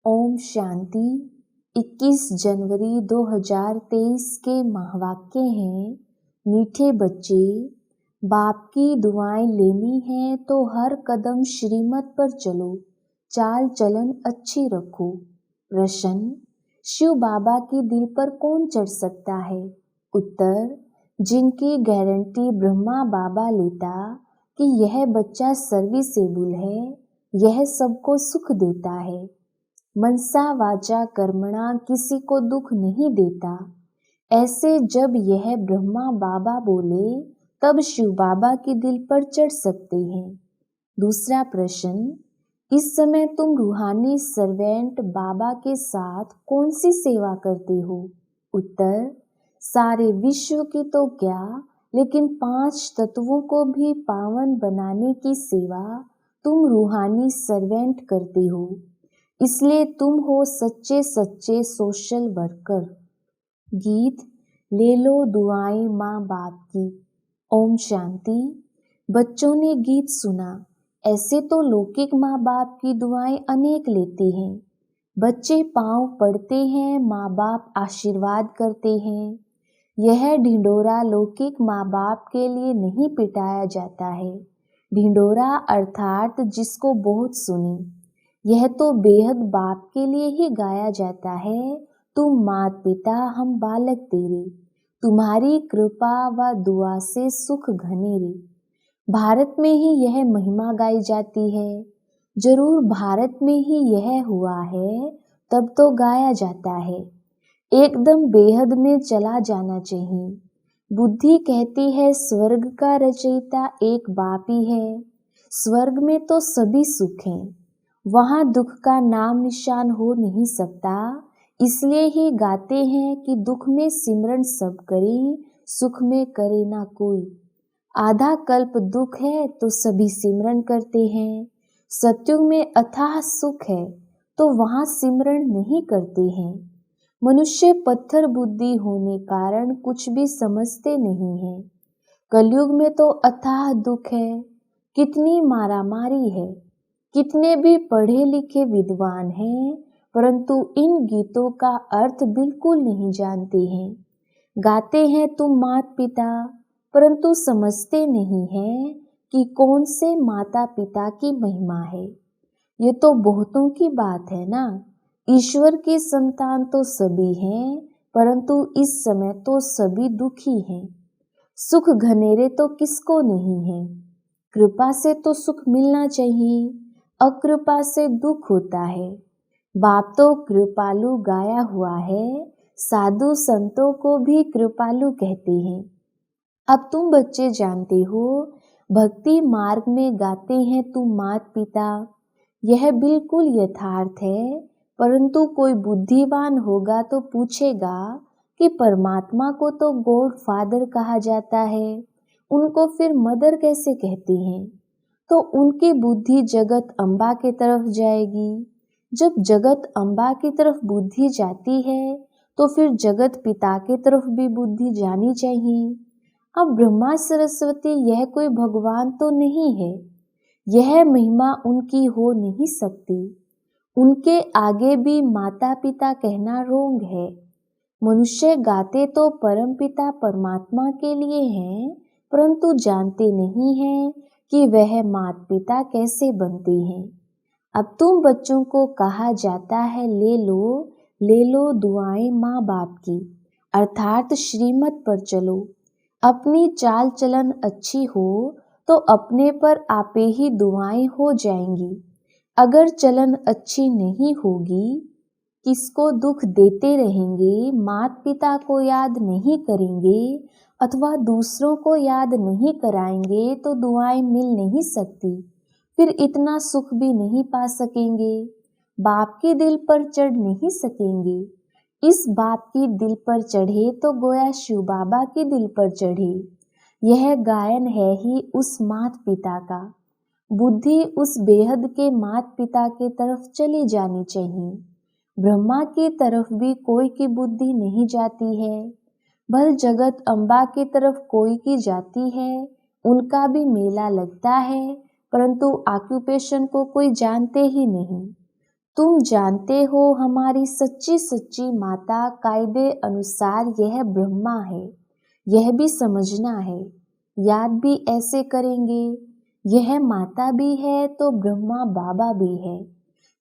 ओम शांति। 21 जनवरी 2023 के महावाक्य हैं, मीठे बच्चे, बाप की दुआएं लेनी है तो हर कदम श्रीमत पर चलो, चाल चलन अच्छी रखो। प्रश्न, शिव बाबा की दिल पर कौन चढ़ सकता है? उत्तर, जिनकी गारंटी ब्रह्मा बाबा लेता कि यह बच्चा सर्विसेबल है, यह सबको सुख देता है। मनसा वाचा कर्मणा किसी को दुख नहीं देता। ऐसे जब यह ब्रह्मा बाबा बोले तब शिव बाबा के दिल पर चढ़ सकते हैं। दूसरा प्रश्न, इस समय तुम रूहानी सर्वेंट बाबा के साथ कौन सी सेवा करते हो? उत्तर, सारे विश्व की तो क्या, लेकिन 5 तत्वों को भी पावन बनाने की सेवा तुम रूहानी सर्वेंट करते हो, इसलिए तुम हो सच्चे सच्चे सोशल वर्कर। गीत, ले लो दुआएं माँ बाप की। ओम शांति। बच्चों ने गीत सुना। ऐसे तो लौकिक माँ बाप की दुआएं अनेक लेते हैं। बच्चे पांव पड़ते हैं, माँ बाप आशीर्वाद करते हैं। यह ढिंडोरा लौकिक माँ बाप के लिए नहीं पिटाया जाता है। ढिंडोरा अर्थात जिसको बहुत सुनी, यह तो बेहद बाप के लिए ही गाया जाता है। तुम मात पिता, हम बालक तेरे, तुम्हारी कृपा व दुआ से सुख घने रे। भारत में ही यह महिमा गाई जाती है। जरूर भारत में ही यह हुआ है, तब तो गाया जाता है। एकदम बेहद में चला जाना चाहिए। बुद्धि कहती है स्वर्ग का रचयिता एक बाप ही है। स्वर्ग में तो सभी सुख हैं, वहाँ दुख का नाम निशान हो नहीं सकता। इसलिए ही गाते हैं कि दुख में सिमरन सब करें, सुख में करे ना कोई। आधा कल्प दुख है तो सभी सिमरन करते हैं। सत्युग में अथाह सुख है तो वहाँ सिमरन नहीं करते हैं। मनुष्य पत्थर बुद्धि होने कारण कुछ भी समझते नहीं है। कलयुग में तो अथाह दुख है, कितनी मारामारी है। कितने भी पढ़े लिखे विद्वान हैं, परंतु इन गीतों का अर्थ बिल्कुल नहीं जानते हैं। गाते हैं तुम मात पिता, परंतु समझते नहीं हैं कि कौन से माता पिता की महिमा है। ये तो बहुतों की बात है ना। ईश्वर की संतान तो सभी हैं, परंतु इस समय तो सभी दुखी हैं। सुख घनेरे तो किसको नहीं है। कृपा से तो सुख मिलना चाहिए, अकृपा से दुख होता है। बाप तो कृपालु गाया हुआ है, साधु संतों को भी कृपालु कहते हैं। अब तुम बच्चे जानते हो, भक्ति मार्ग में गाते हैं तुम मात पिता, यह बिल्कुल यथार्थ है। परंतु कोई बुद्धिमान होगा तो पूछेगा कि परमात्मा को तो गॉड फादर कहा जाता है, उनको फिर मदर कैसे कहते हैं? तो उनकी बुद्धि जगत अम्बा की तरफ जाएगी। जब जगत अम्बा की तरफ बुद्धि जाती है तो फिर जगत पिता की तरफ भी बुद्धि जानी चाहिए। अब ब्रह्मा सरस्वती यह कोई भगवान तो नहीं है, यह महिमा उनकी हो नहीं सकती। उनके आगे भी माता पिता कहना रोंग है। मनुष्य गाते तो परम पिता परमात्मा के लिए हैं, परंतु जानते नहीं हैं कि वह माता पिता कैसे बनते हैं। अब तुम बच्चों को कहा जाता है ले लो दुआएं माँ बाप की, अर्थात श्रीमत पर चलो। अपनी चाल चलन अच्छी हो तो अपने पर आपे ही दुआएं हो जाएंगी। अगर चलन अच्छी नहीं होगी, किसको दुख देते रहेंगे, माता पिता को याद नहीं करेंगे अथवा दूसरों को याद नहीं कराएंगे तो दुआएं मिल नहीं सकती। फिर इतना सुख भी नहीं पा सकेंगे, बाप के दिल पर चढ़ नहीं सकेंगे। इस बाप की दिल पर चढ़े तो गोया शिव बाबा के दिल पर चढ़े। यह गायन है ही उस मात पिता का। बुद्धि उस बेहद के मात पिता के तरफ चली जानी चाहिए। ब्रह्मा की तरफ भी कोई की बुद्धि नहीं जाती है, भल जगत अम्बा की तरफ कोई की जाती है। उनका भी मेला लगता है, परंतु ऑक्यूपेशन को कोई जानते ही नहीं। तुम जानते हो हमारी सच्ची सच्ची माता कायदे अनुसार यह ब्रह्मा है, यह भी समझना है। याद भी ऐसे करेंगे, यह माता भी है तो ब्रह्मा बाबा भी है।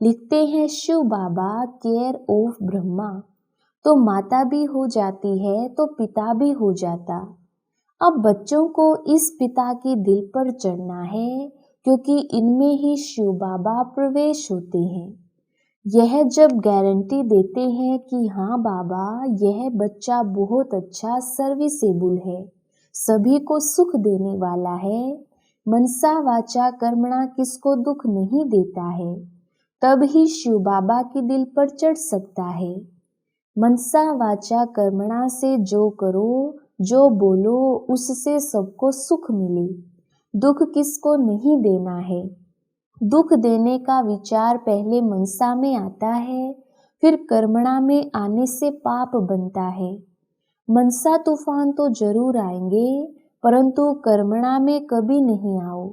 लिखते हैं शिव बाबा केयर ऑफ ब्रह्मा, तो माता भी हो जाती है तो पिता भी हो जाता। अब बच्चों को इस पिता के दिल पर चढ़ना है, क्योंकि इनमें ही शिव बाबा प्रवेश होते हैं। यह जब गारंटी देते हैं कि हाँ बाबा, यह बच्चा बहुत अच्छा सर्विसेबल है, सभी को सुख देने वाला है, मनसा वाचा कर्मणा किसको दुख नहीं देता है, तब ही शिव बाबा के दिल पर चढ़ सकता है। मनसा वाचा कर्मणा से जो करो, जो बोलो, उससे सबको सुख मिले। दुख किसको नहीं देना है। दुख देने का विचार पहले मनसा में आता है, फिर कर्मणा में आने से पाप बनता है। मनसा तूफान तो जरूर आएंगे, परंतु कर्मणा में कभी नहीं आओ।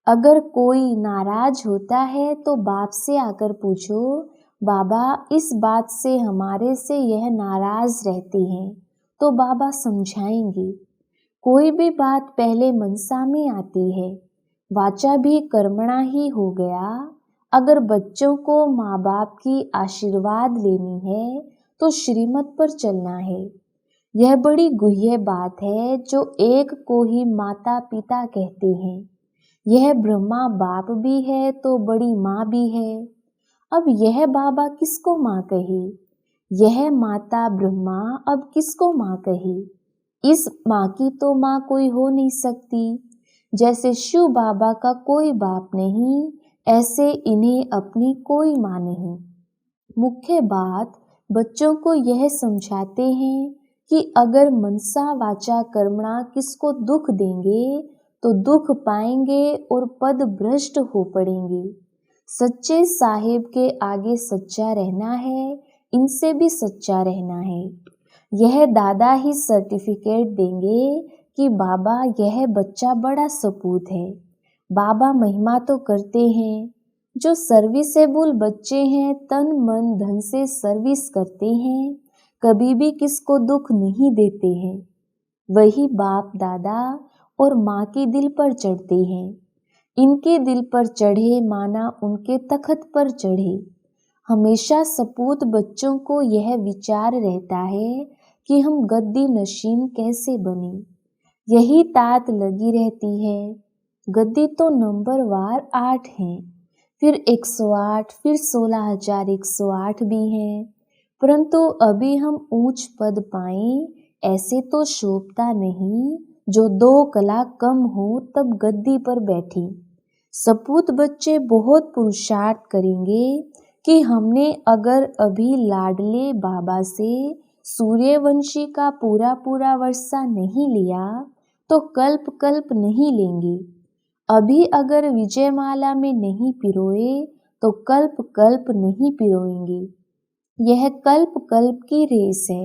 अगर कोई नाराज होता है तो बाप से आकर पूछो, बाबा इस बात से हमारे से यह नाराज रहते हैं, तो बाबा समझाएंगे। कोई भी बात पहले मनसा में आती है, वाचा भी कर्मणा ही हो गया। अगर बच्चों को माँ बाप की आशीर्वाद लेनी है तो श्रीमत पर चलना है। यह बड़ी गुह्य बात है जो एक को ही माता पिता कहते हैं। यह ब्रह्मा बाप भी है तो बड़ी माँ भी है। अब यह बाबा किसको माँ कहे, यह माता ब्रह्मा अब किसको माँ कहे। इस माँ की तो माँ कोई हो नहीं सकती। जैसे शिव बाबा का कोई बाप नहीं, ऐसे इन्हें अपनी कोई माँ नहीं। मुख्य बात बच्चों को यह समझाते हैं कि अगर मनसा वाचा कर्मणा किसको दुख देंगे तो दुख पाएंगे और पद भ्रष्ट हो पड़ेंगे। सच्चे साहेब के आगे सच्चा रहना है, इनसे भी सच्चा रहना है। यह दादा ही सर्टिफिकेट देंगे कि बाबा यह बच्चा बड़ा सपूत है। बाबा महिमा तो करते हैं। जो सर्विसेबल बच्चे हैं तन मन धन से सर्विस करते हैं, कभी भी किसको दुख नहीं देते हैं, वही बाप दादा और माँ के दिल पर चढ़ते हैं। इनके दिल पर चढ़े माना उनके तख्त पर चढ़े। हमेशा सपूत बच्चों को यह विचार रहता है कि हम गद्दी नशीन कैसे बने, यही तात लगी रहती है। गद्दी तो नंबर वार 8 हैं, फिर 108, फिर 16,108 भी हैं, परंतु अभी हम ऊंच पद पाएं ऐसे तो शोभता नहीं। जो 2 कला कम हो तब गद्दी पर बैठी। सपूत बच्चे बहुत पुरुषार्थ करेंगे कि हमने अगर अभी लाडले बाबा से सूर्यवंशी का पूरा पूरा वर्षा नहीं लिया तो कल्प कल्प नहीं लेंगे। अभी अगर विजयमाला में नहीं पिरोए तो कल्प कल्प नहीं पिरोएंगे। यह कल्प कल्प की रेस है।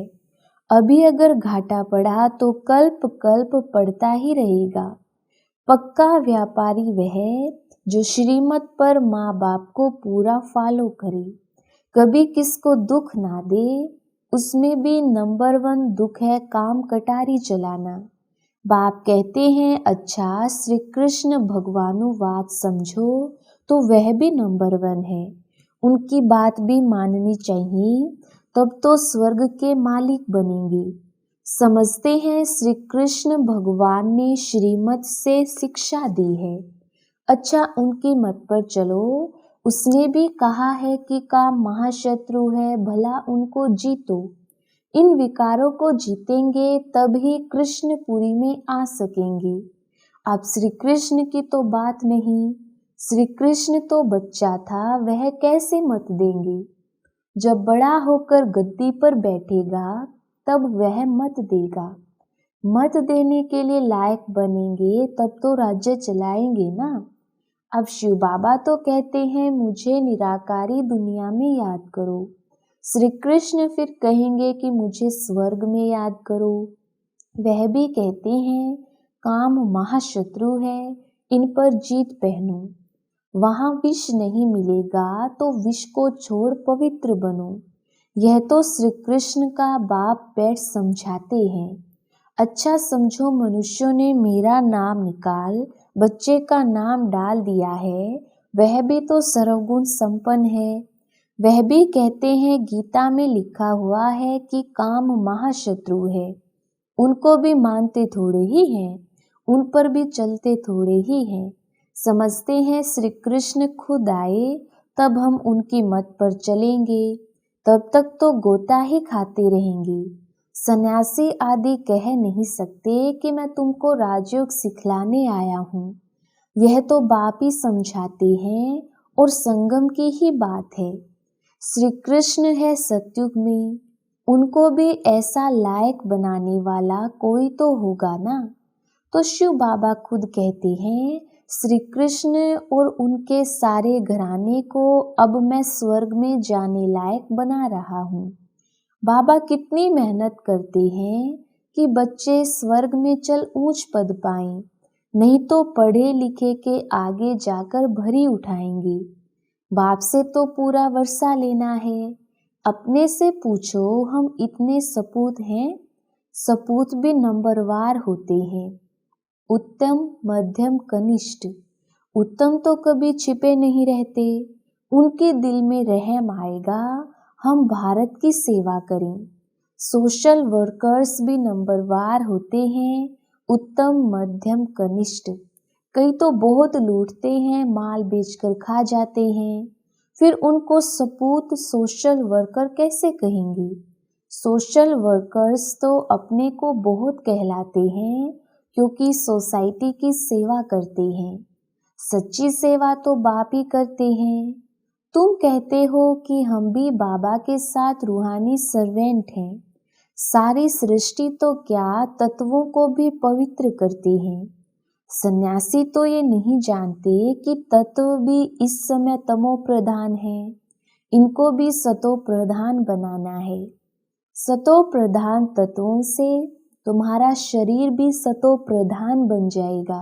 अभी अगर घाटा पड़ा तो कल्प कल्प पड़ता ही रहेगा। पक्का व्यापारी वह जो श्रीमत पर माँ बाप को पूरा फॉलो करे, कभी किसको दुख ना दे। उसमें भी नंबर 1 दुख है काम कटारी चलाना। बाप कहते हैं अच्छा श्री कृष्ण भगवानुवाद समझो, तो वह भी नंबर 1 है। उनकी बात भी माननी चाहिए, तब तो स्वर्ग के मालिक बनेंगे। समझते हैं श्री कृष्ण भगवान ने श्रीमत से शिक्षा दी है। अच्छा उनकी मत पर चलो। उसने भी कहा है कि काम महाशत्रु है, भला उनको जीतो। इन विकारों को जीतेंगे तब ही कृष्णपुरी में आ सकेंगे। आप श्री कृष्ण की तो बात नहीं, श्री कृष्ण तो बच्चा था, वह कैसे मत देंगे। जब बड़ा होकर गद्दी पर बैठेगा तब वह मत देगा। मत देने के लिए लायक बनेंगे तब तो राज्य चलाएंगे ना। अब शिव बाबा तो कहते हैं मुझे निराकारी दुनिया में याद करो। श्री कृष्ण फिर कहेंगे कि मुझे स्वर्ग में याद करो। वह भी कहते हैं काम महाशत्रु है, इन पर जीत पहनो। वहाँ विष नहीं मिलेगा तो विष को छोड़ पवित्र बनो। यह तो श्री कृष्ण का बाप बैठ समझाते हैं। अच्छा समझो, मनुष्यों ने मेरा नाम निकाल बच्चे का नाम डाल दिया है, वह भी तो सर्वगुण संपन्न है। वह भी कहते हैं गीता में लिखा हुआ है कि काम महाशत्रु है। उनको भी मानते थोड़े ही हैं, उन पर भी चलते थोड़े ही हैं। समझते हैं श्री कृष्ण खुद आए तब हम उनकी मत पर चलेंगे, तब तक तो गोता ही खाते रहेंगे। सन्यासी आदि कह नहीं सकते कि मैं तुमको राजयोग सिखलाने आया हूँ। यह तो बाप ही समझाते हैं और संगम की ही बात है। श्री कृष्ण है सतयुग में, उनको भी ऐसा लायक बनाने वाला कोई तो होगा ना। तो शिव बाबा खुद कहते हैं श्री कृष्ण और उनके सारे घराने को अब मैं स्वर्ग में जाने लायक बना रहा हूँ। बाबा कितनी मेहनत करते हैं कि बच्चे स्वर्ग में चल ऊंच पद पाएं, नहीं तो पढ़े लिखे के आगे जाकर भरी उठाएंगे। बाप से तो पूरा वर्षा लेना है। अपने से पूछो, हम इतने सपूत हैं। सपूत भी नंबरवार होते हैं, उत्तम, मध्यम, कनिष्ठ। उत्तम तो कभी छिपे नहीं रहते, उनके दिल में रहम आएगा हम भारत की सेवा करें। सोशल वर्कर्स भी नंबरवार होते हैं, उत्तम, मध्यम, कनिष्ठ। कई तो बहुत लूटते हैं, माल बेचकर खा जाते हैं, फिर उनको सपूत सोशल वर्कर कैसे कहेंगे। सोशल वर्कर्स तो अपने को बहुत कहलाते हैं क्योंकि सोसाइटी की सेवा करते हैं। सच्ची सेवा तो बाप ही करते हैं। तुम कहते हो कि हम भी बाबा के साथ रूहानी सर्वेंट हैं। सारी सृष्टि तो क्या तत्वों को भी पवित्र करते हैं। सन्यासी तो ये नहीं जानते कि तत्व भी इस समय तमो प्रधान है, इनको भी सतो प्रधान बनाना है। सतो प्रधान तत्वों से तुम्हारा शरीर भी सतो प्रधान बन जाएगा।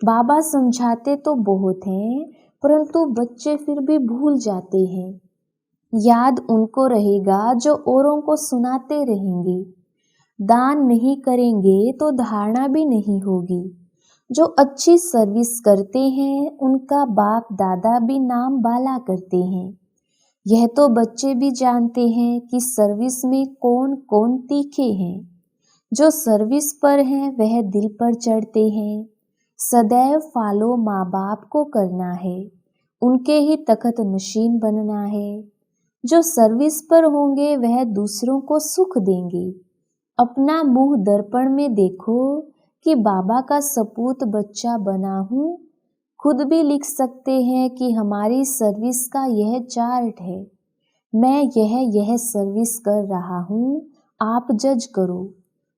बाबा समझाते तो बहुत हैं, परंतु बच्चे फिर भी भूल जाते हैं। याद उनको रहेगा जो औरों को सुनाते रहेंगे। दान नहीं करेंगे तो धारणा भी नहीं होगी। जो अच्छी सर्विस करते हैं उनका बाप दादा भी नाम बाला करते हैं। यह तो बच्चे भी जानते हैं कि सर्विस में कौन कौन तीखे हैं। जो सर्विस पर हैं वह दिल पर चढ़ते हैं। सदैव फॉलो माँ बाप को करना है, उनके ही तख्त नशीन बनना है। जो सर्विस पर होंगे वह दूसरों को सुख देंगे। अपना मुंह दर्पण में देखो कि बाबा का सपूत बच्चा बना हूँ। खुद भी लिख सकते हैं कि हमारी सर्विस का यह चार्ट है, मैं यह सर्विस कर रहा हूँ, आप जज करो।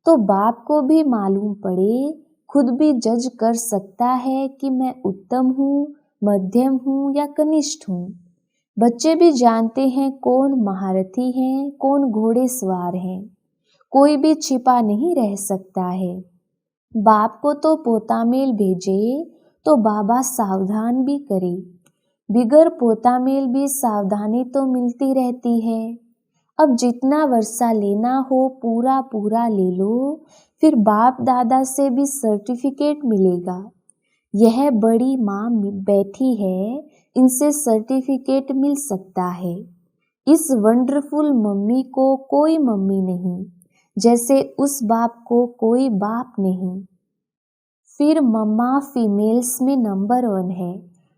तो बाप को भी मालूम पड़े, खुद भी जज कर सकता है कि मैं उत्तम हूँ, मध्यम हूँ या कनिष्ठ हूँ। बच्चे भी जानते हैं कौन महारथी हैं, कौन घोड़े सवार हैं। कोई भी छिपा नहीं रह सकता है। बाप को तो पोता मेल भेजे तो बाबा सावधान भी करे। बिगर पोता मेल भी सावधानी तो मिलती रहती है। अब जितना वर्षा लेना हो पूरा पूरा ले लो, फिर बाप दादा से भी सर्टिफिकेट मिलेगा। यह बड़ी माँ बैठी है, इनसे सर्टिफिकेट मिल सकता है। इस वंडरफुल मम्मी को कोई मम्मी नहीं, जैसे उस बाप को कोई बाप नहीं। फिर मम्मा फीमेल्स में नंबर 1 है।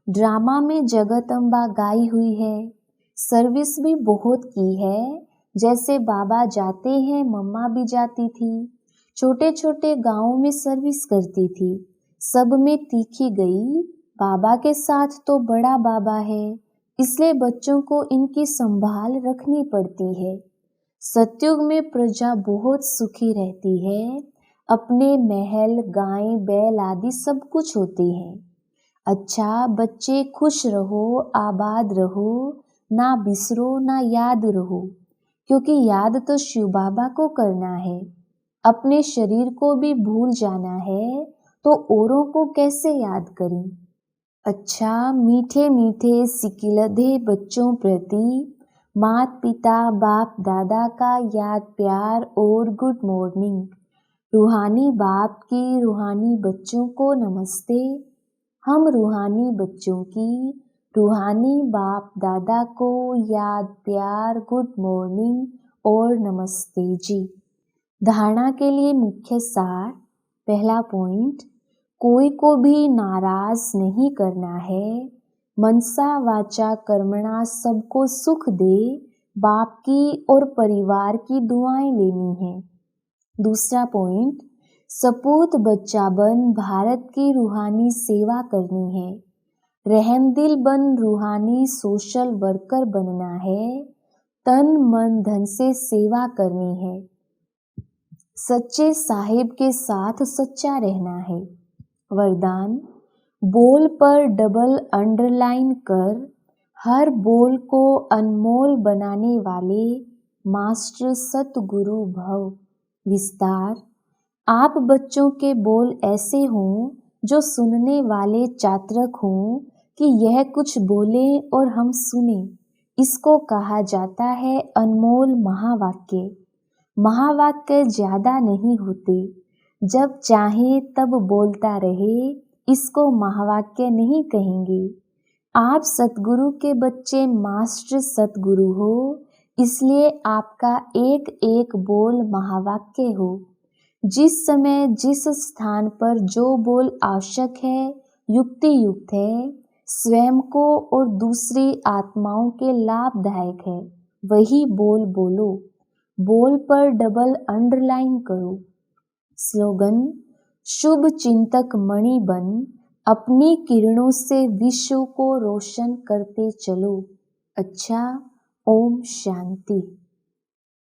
ड्रामा में जगत अम्बा गाई हुई है। सर्विस भी बहुत की है। जैसे बाबा जाते हैं मम्मा भी जाती थी। छोटे छोटे गांवों में सर्विस करती थी, सब में तीखी गई। बाबा के साथ तो बड़ा बाबा है, इसलिए बच्चों को इनकी संभाल रखनी पड़ती है। सतयुग में प्रजा बहुत सुखी रहती है। अपने महल, गाय, बैल आदि सब कुछ होते हैं। अच्छा बच्चे खुश रहो, आबाद रहो, ना बिसरो ना याद रहो, क्योंकि याद तो शिव बाबा को करना है। अपने शरीर को भी भूल जाना है तो औरों को कैसे याद करें। अच्छा, मीठे मीठे सिकिलधे बच्चों प्रति माता पिता बाप दादा का याद प्यार और गुड मॉर्निंग। रूहानी बाप की रूहानी बच्चों को नमस्ते। हम रूहानी बच्चों की रूहानी बाप दादा को याद प्यार गुड मॉर्निंग और नमस्ते जी। धारणा के लिए मुख्य सार। पहला पॉइंट, कोई को भी नाराज नहीं करना है। मनसा वाचा कर्मणा सबको सुख दे बाप की और परिवार की दुआएं लेनी है। दूसरा पॉइंट, सपूत बच्चा बन भारत की रूहानी सेवा करनी है। रहमदिल बन रूहानी सोशल वर्कर बनना है। तन मन धन से सेवा करनी है। सच्चे साहिब के साथ सच्चा रहना है। वरदान, बोल पर डबल अंडरलाइन कर हर बोल को अनमोल बनाने वाले मास्टर सतगुरु भव। विस्तार, आप बच्चों के बोल ऐसे हों जो सुनने वाले चातरक हों कि यह कुछ बोले और हम सुने। इसको कहा जाता है अनमोल महावाक्य। महावाक्य ज्यादा नहीं होते, जब चाहे तब बोलता रहे, इसको महावाक्य नहीं कहेंगे। आप सतगुरु के बच्चे मास्टर सतगुरु हो, इसलिए आपका एक एक बोल महावाक्य हो। जिस समय जिस स्थान पर जो बोल आवश्यक है, युक्ति युक्त है, स्वयं को और दूसरी आत्माओं के लाभदायक है, वही बोल बोलो। बोल पर डबल अंडरलाइन करो। स्लोगन, शुभ चिंतक मणि बन अपनी किरणों से विश्व को रोशन करते चलो। अच्छा, ओम शांति।